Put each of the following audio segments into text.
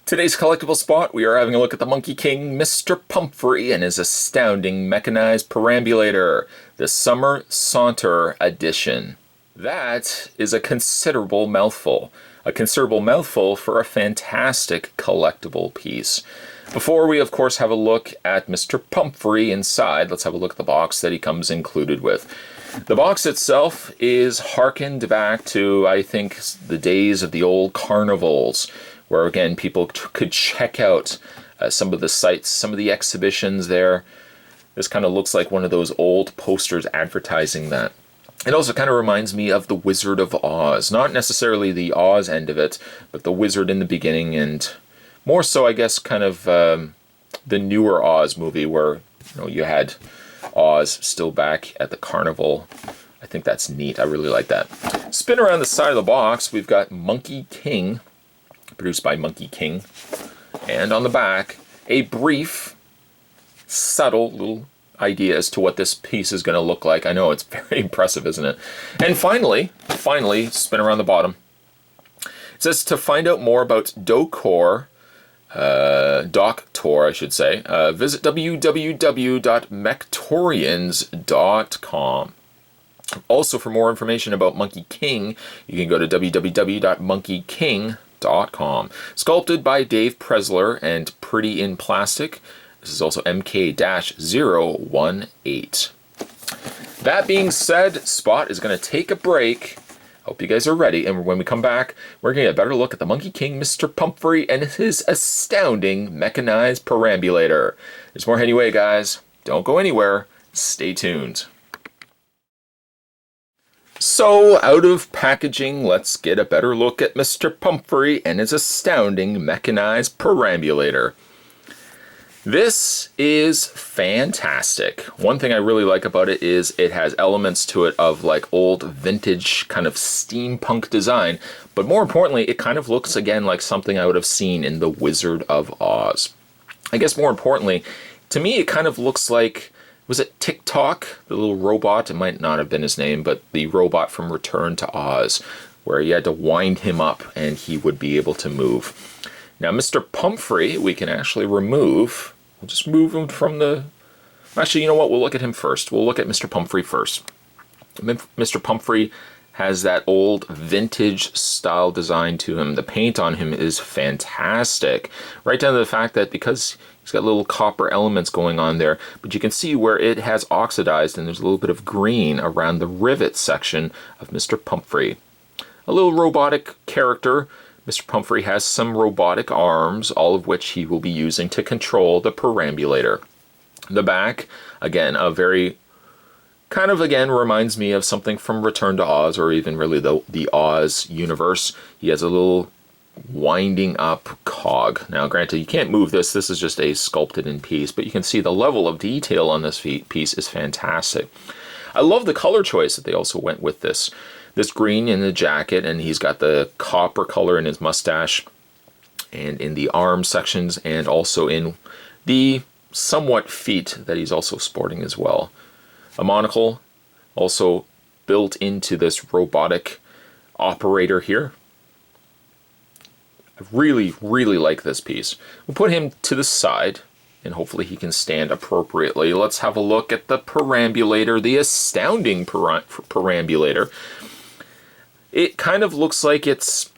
Today's collectible spot, we are having a look at the Monkey King, Mr. Pumfrey, and his Astounding Mechanized Perambulator, the Summer Saunter Edition. That is a considerable mouthful. A considerable mouthful for a fantastic collectible piece. Before we, of course, have a look at Mr. Pumfrey inside, let's have a look at the box that he comes included with. The box itself is harkened back to, I think, the days of the old carnivals, where again people could check out some of the sites, some of the exhibitions there. This kind of looks like one of those old posters advertising that. It also kind of reminds me of the Wizard of Oz. Not necessarily the Oz end of it, but the Wizard in the beginning, and more so, I guess, kind of the newer Oz movie where you had Oz still back at the carnival. I think that's neat. I really like that. Spin around the side of the box, we've got Monkey King, produced by Monkey King. And on the back, a brief, subtle little idea as to what this piece is going to look like. I know, it's very impressive, isn't it? And finally, spin around the bottom. It says to find out more about Doctor, I should say, visit www.mechtorians.com. Also, for more information about Monkey King, you can go to www.monkeyking.com. Sculpted by Dave Presler and Pretty in Plastic. This is also MK-018. That being said, Spot is going to take a break. Hope you guys are ready. And when we come back, we're going to get a better look at the Monkey King, Mr. Pumfrey, and his Astounding Mechanized Perambulator. There's more anyway, guys. Don't go anywhere. Stay tuned. So, out of packaging, let's get a better look at Mr. Pumfrey and his Astounding Mechanized Perambulator. This is fantastic. One thing I really like about it is it has elements to it of like old vintage kind of steampunk design, but more importantly, it kind of looks again like something I would have seen in The Wizard of Oz. I guess more importantly, to me it kind of looks like, was it TikTok, the little robot? It might not have been his name, but the robot from Return to Oz, where you had to wind him up and he would be able to move. Now, Mr. Pumfrey, we can actually remove. We'll just move him from the... Actually, you know what? We'll look at him first. We'll look at Mr. Pumfrey first. Mr. Pumfrey has that old vintage style design to him. The paint on him is fantastic. Right down to the fact that because he's got little copper elements going on there, but you can see where it has oxidized and there's a little bit of green around the rivet section of Mr. Pumfrey. A little robotic character. Mr. Pumfrey has some robotic arms, all of which he will be using to control the perambulator. The back, again, a very kind of, again, reminds me of something from Return to Oz, or even really the Oz universe. He has a little winding up cog. Now, granted, you can't move this. This is just a sculpted in piece, but you can see the level of detail on this piece is fantastic. I love the color choice that they also went with this. This green in the jacket, and he's got the copper color in his mustache, and in the arm sections, and also in the somewhat feet that he's also sporting as well. A monocle also built into this robotic operator here. I really, really like this piece. We'll put him to the side, and hopefully he can stand appropriately. Let's have a look at the perambulator, the Astounding Perambulator. It kind of looks like it's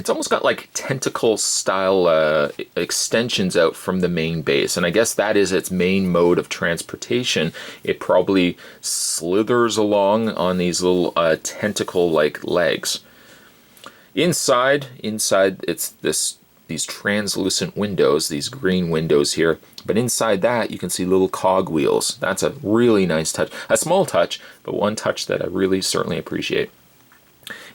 almost got like tentacle style extensions out from the main base, and I guess that is its main mode of transportation. It probably slithers along on these little tentacle like legs. Inside it's these translucent windows, these green windows here, but inside that you can see little cog wheels. That's a really nice touch, a small touch, but one touch that I really certainly appreciate.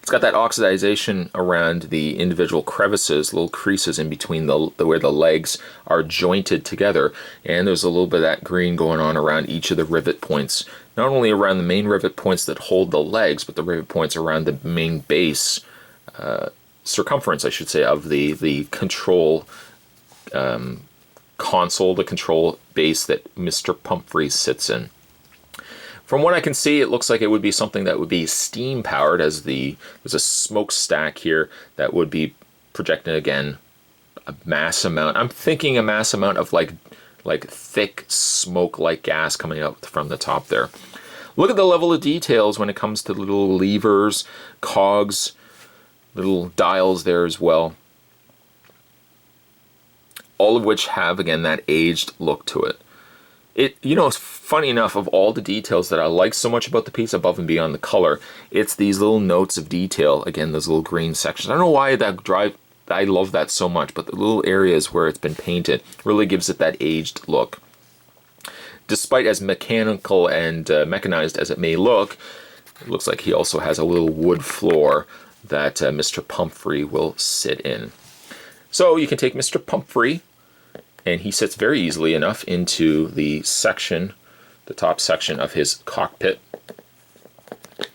It's got that oxidization around the individual crevices, little creases in between where the legs are jointed together, and there's a little bit of that green going on around each of the rivet points. Not only around the main rivet points that hold the legs, but the rivet points around the main base, circumference, I should say, of the control console, the control base that Mr. Pumfrey sits in. From what I can see, it looks like it would be something that would be steam powered, as there's a smokestack here that would be projecting again a mass amount. I'm thinking a mass amount of like thick smoke-like gas coming out from the top there. Look at the level of details when it comes to little levers, cogs, little dials there as well. All of which have, again, that aged look to it. It's funny enough, of all the details that I like so much about the piece above and beyond the color, it's these little notes of detail. Again, those little green sections. I don't know why I love that so much, but the little areas where it's been painted really gives it that aged look. Despite as mechanical and mechanized as it may look, it looks like he also has a little wood floor that Mr. Pumfrey will sit in. So you can take Mr. Pumfrey, and he sits very easily enough into the top section of his cockpit. And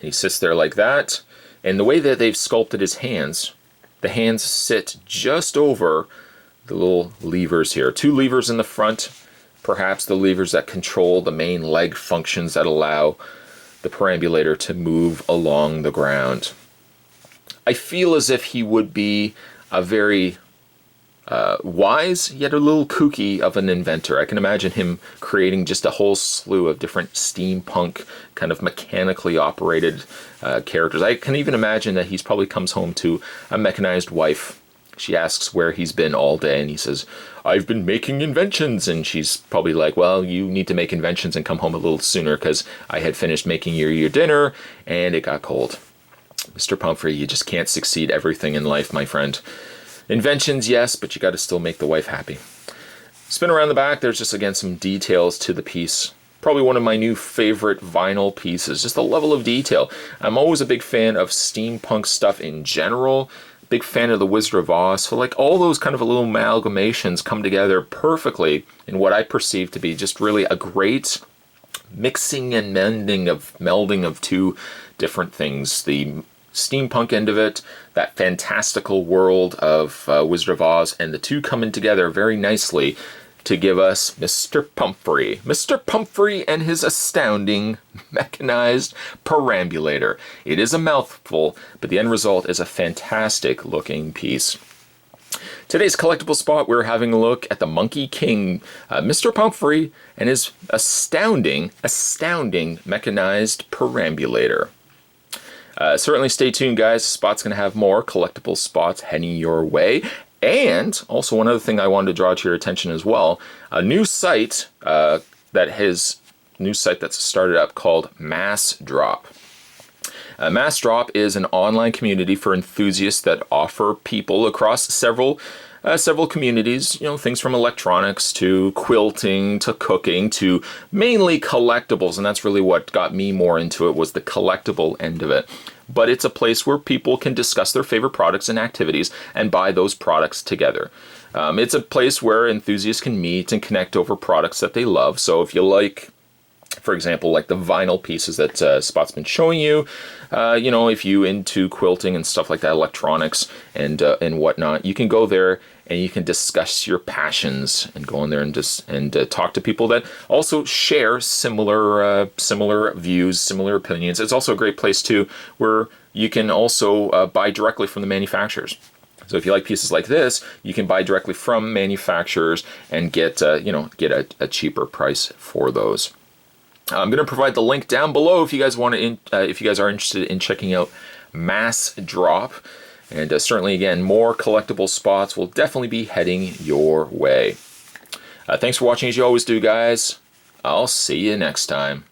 he sits there like that. And the way that they've sculpted his hands, the hands sit just over the little levers here. 2 levers in the front, perhaps the levers that control the main leg functions that allow the perambulator to move along the ground. I feel as if he would be a very wise, yet a little kooky of an inventor. I can imagine him creating just a whole slew of different steampunk, kind of mechanically operated characters. I can even imagine that he's probably comes home to a mechanized wife. She asks where he's been all day, and he says, "I've been making inventions." And she's probably like, "Well, you need to make inventions and come home a little sooner, because I had finished making your dinner, and it got cold." Mr. Pumfrey, you just can't succeed everything in life, my friend. Inventions, yes, but you got to still make the wife happy. Spin around the back, there's just, again, some details to the piece. Probably one of my new favorite vinyl pieces, just the level of detail. I'm always a big fan of steampunk stuff in general. Big fan of the Wizard of Oz. So like all those kind of little amalgamations come together perfectly in what I perceive to be just really a great mixing and melding of 2 different things. The steampunk end of it, that fantastical world of Wizard of Oz, and the 2 coming together very nicely to give us Mr. Pumfrey. Mr. Pumfrey and his astounding mechanized perambulator. It is a mouthful, but the end result is a fantastic looking piece. Today's collectible spot, we're having a look at the Munky King, Mr. Pumfrey, and his astounding mechanized perambulator. Certainly stay tuned, guys. The spot's going to have more collectible spots heading your way. And also one other thing I wanted to draw to your attention as well, a new site that's started up called Massdrop. Massdrop is an online community for enthusiasts that offer people across several communities, things from electronics to quilting to cooking to mainly collectibles, and that's really what got me more into it, was the collectible end of it. But it's a place where people can discuss their favorite products and activities and buy those products together. It's a place where enthusiasts can meet and connect over products that they love. So if you like, for example, like the vinyl pieces that Spot's been showing you, if you into quilting and stuff like that, electronics and whatnot, you can go there and you can discuss your passions and go in there and talk to people that also share similar views, similar opinions. It's also a great place too, where you can also buy directly from the manufacturers. So if you like pieces like this, you can buy directly from manufacturers and get a cheaper price for those. I'm going to provide the link down below if you guys if you guys are interested in checking out Massdrop. And certainly, again, more collectible spots will definitely be heading your way. Thanks for watching, as you always do, guys. I'll see you next time.